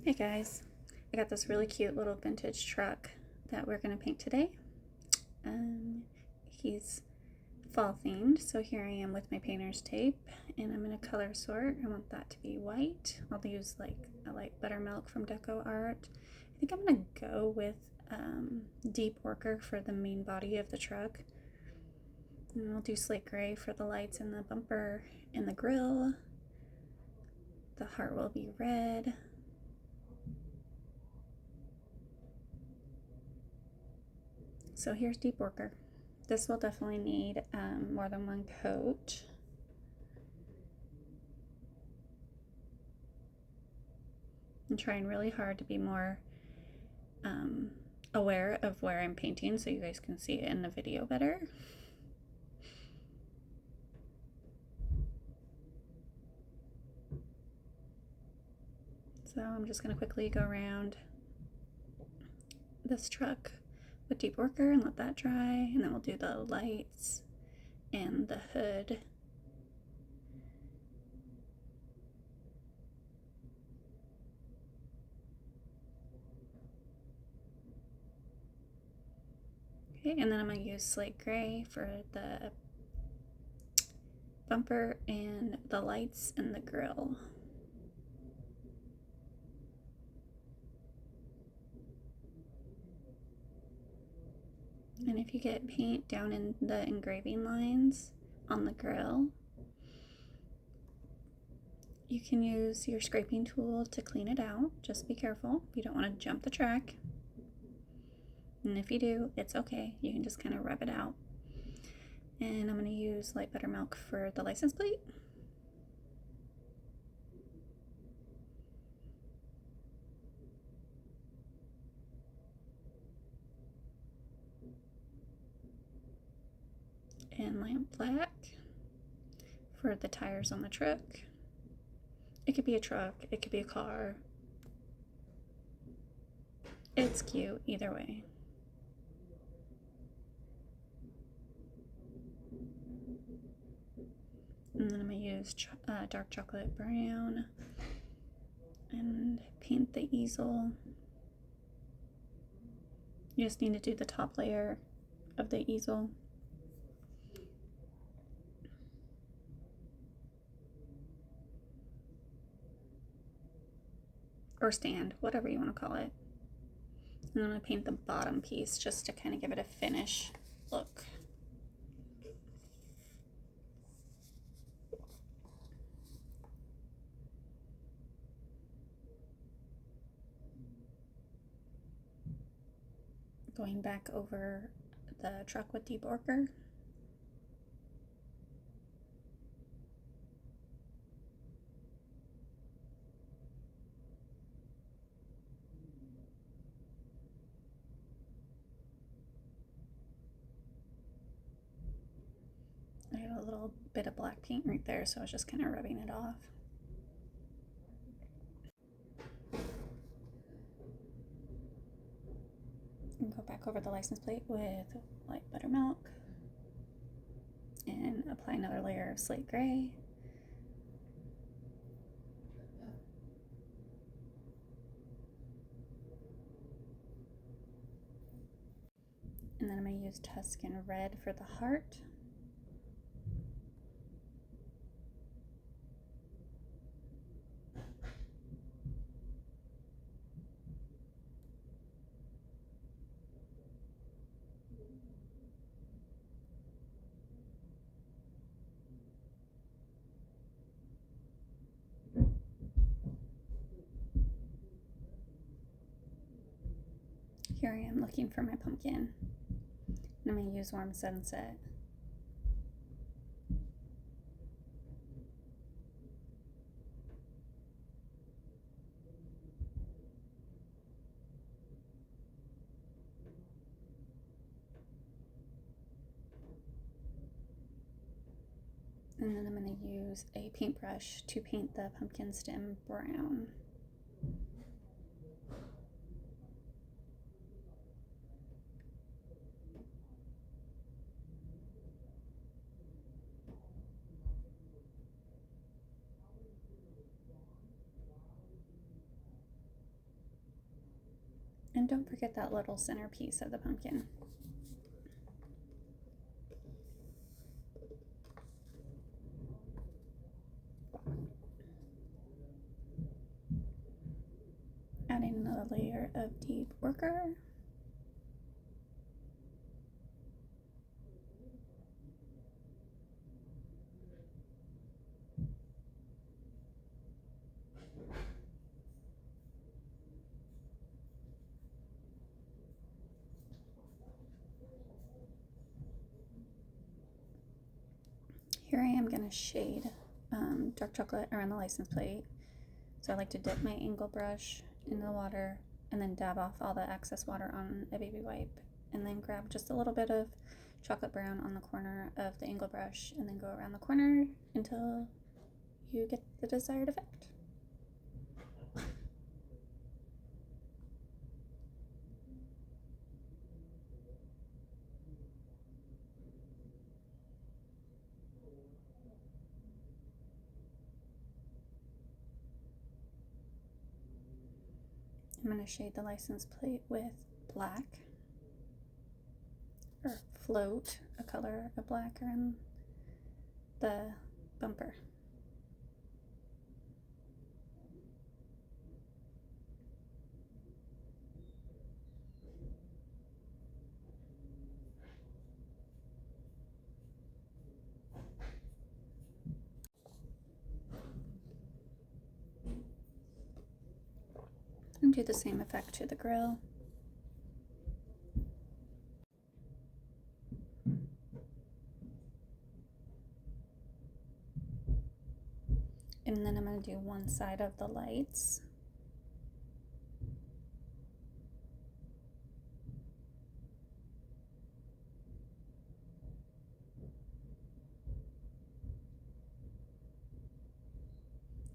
Hey guys, I got this really cute little vintage truck that we're going to paint today. He's fall themed, so here I am with my painter's tape and I'm going to color sort. I want that to be white. I'll use like a light buttermilk from Deco Art. I think I'm going to go with deep ochre for the main body of the truck. And I'll do slate gray for the lights and the bumper and the grille. The heart will be red. So here's deep ochre. This will definitely need more than one coat. I'm trying really hard to be more aware of where I'm painting so you guys can see it in the video better. So I'm just going to quickly go around this truck with deep ochre and let that dry, and then we'll do the lights and the hood. Okay, and then I'm going to use slate gray for the bumper and the lights and the grille. And if you get paint down in the engraving lines on the grill, you can use your scraping tool to clean it out. Just be careful. You don't want to jump the track. And if you do, it's okay. You can just kind of rub it out. And I'm going to use light buttermilk for the license plate. And lamp black for the tires on the truck. It could be a truck, it could be a car. It's cute either way. And then I'm going to use dark chocolate brown and paint the easel. You just need to do the top layer of the easel. Or stand, whatever you want to call it. And I'm going to paint the bottom piece just to kind of give it a finish look. Going back over the truck with deep ochre. I have a little bit of black paint right there, so I was just kind of rubbing it off. And go back over the license plate with light buttermilk and apply another layer of slate gray. And then I'm going to use Tuscan red for the heart. Here I am looking for my pumpkin. And I'm going to use Warm Sunset. And then I'm going to use a paintbrush to paint the pumpkin stem brown. And don't forget that little centerpiece of the pumpkin. Adding another layer of deep ochre. Here I am going to shade dark chocolate around the license plate. So I like to dip my angle brush in the water and then dab off all the excess water on a baby wipe, and then grab just a little bit of chocolate brown on the corner of the angle brush and then go around the corner until you get the desired effect. I'm going to shade the license plate with black, or float a color of black around the bumper. And do the same effect to the grill. And then I'm going to do one side of the lights.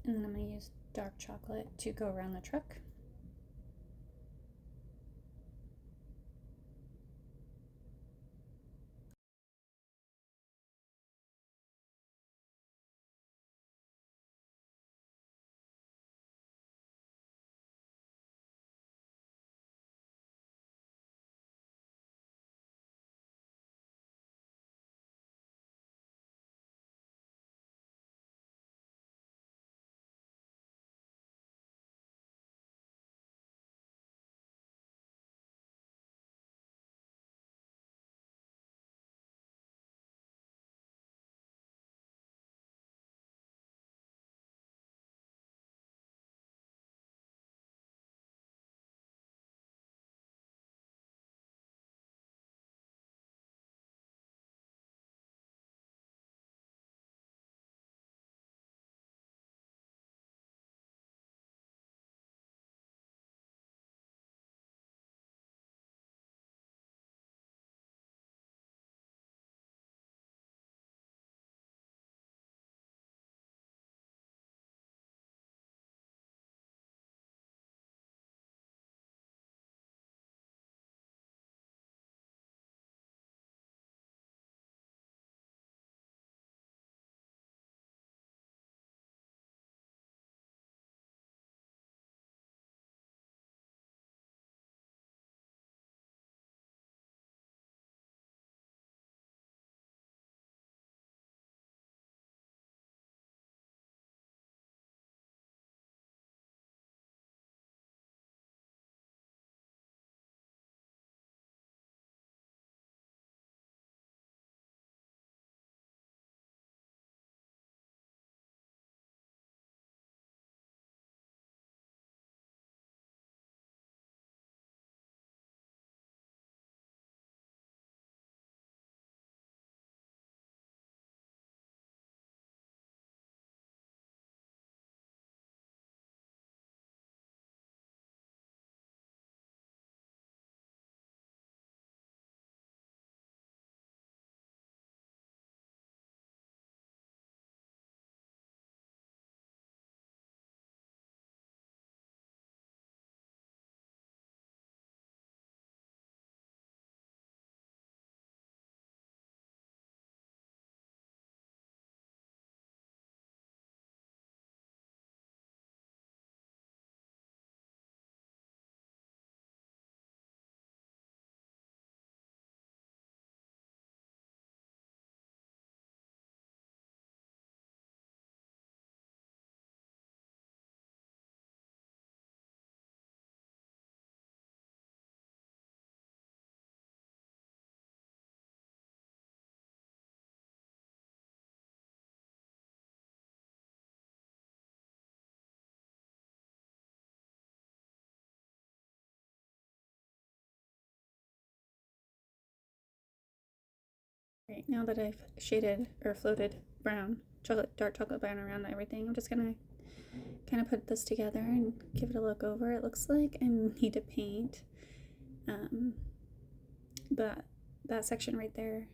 And then I'm going to use dark chocolate to go around the truck. Right, now that I've shaded or floated dark chocolate brown around everything, I'm just gonna kind of put this together and give it a look over. It looks like I need to paint but that section right there,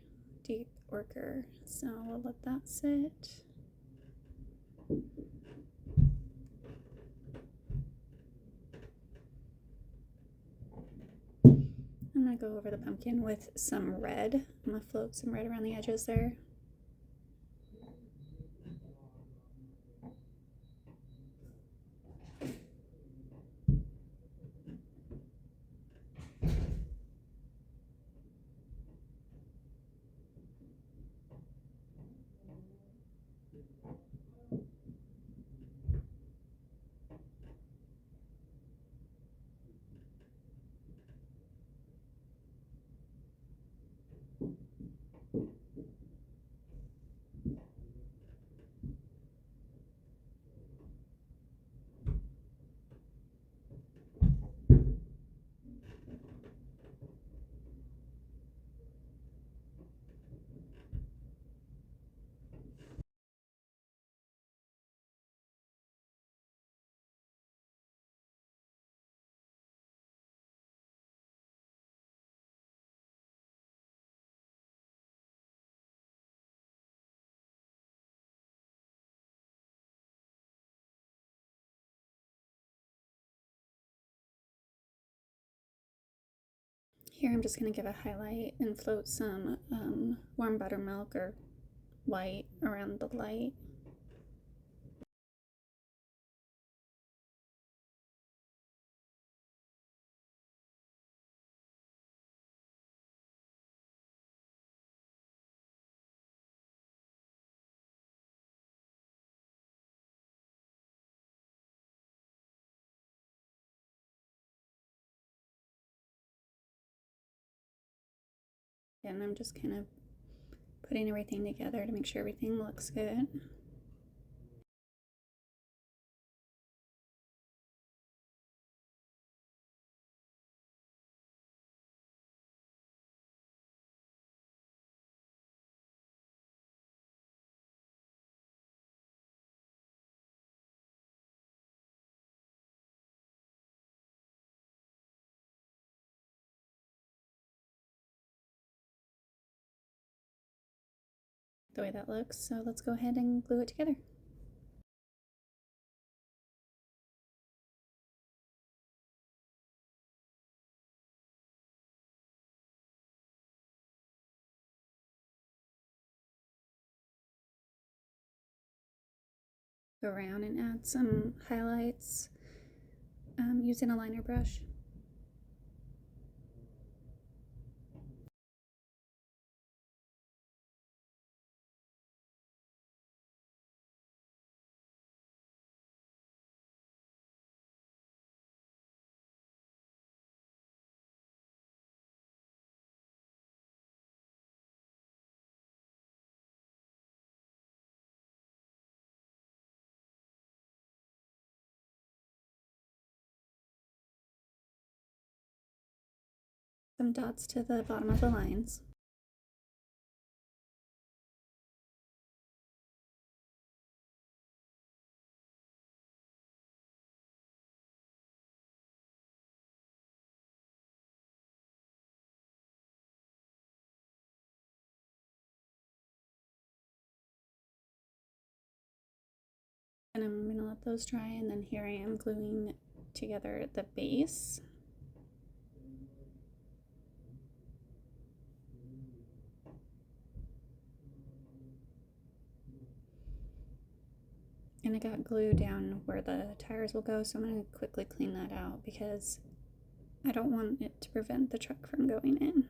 deep worker, so we'll let that sit. I'm gonna go over the pumpkin with some red. I'm gonna float some red around the edges there. Here I'm just going to give a highlight and float some warm buttermilk or white around the light. And I'm just kind of putting everything together to make sure everything looks good. The way that looks, so let's go ahead and glue it together. Go around and add some highlights using a liner brush. Some dots to the bottom of the lines. And I'm gonna let those dry, and then here I am gluing together the base. And I got glue down where the tires will go, so I'm gonna quickly clean that out because I don't want it to prevent the truck from going in.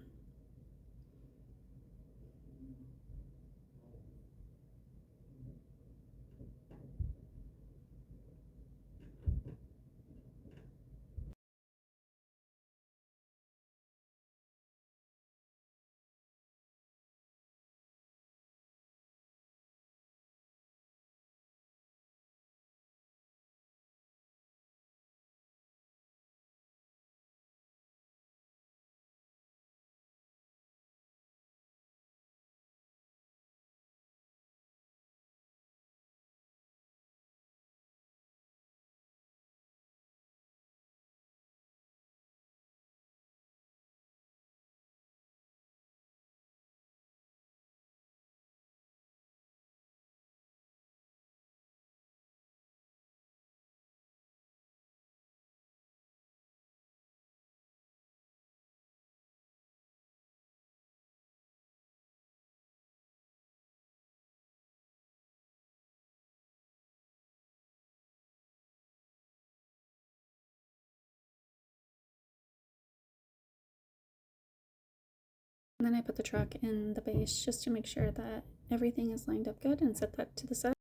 And then I put the truck in the base just to make sure that everything is lined up good and set that to the side.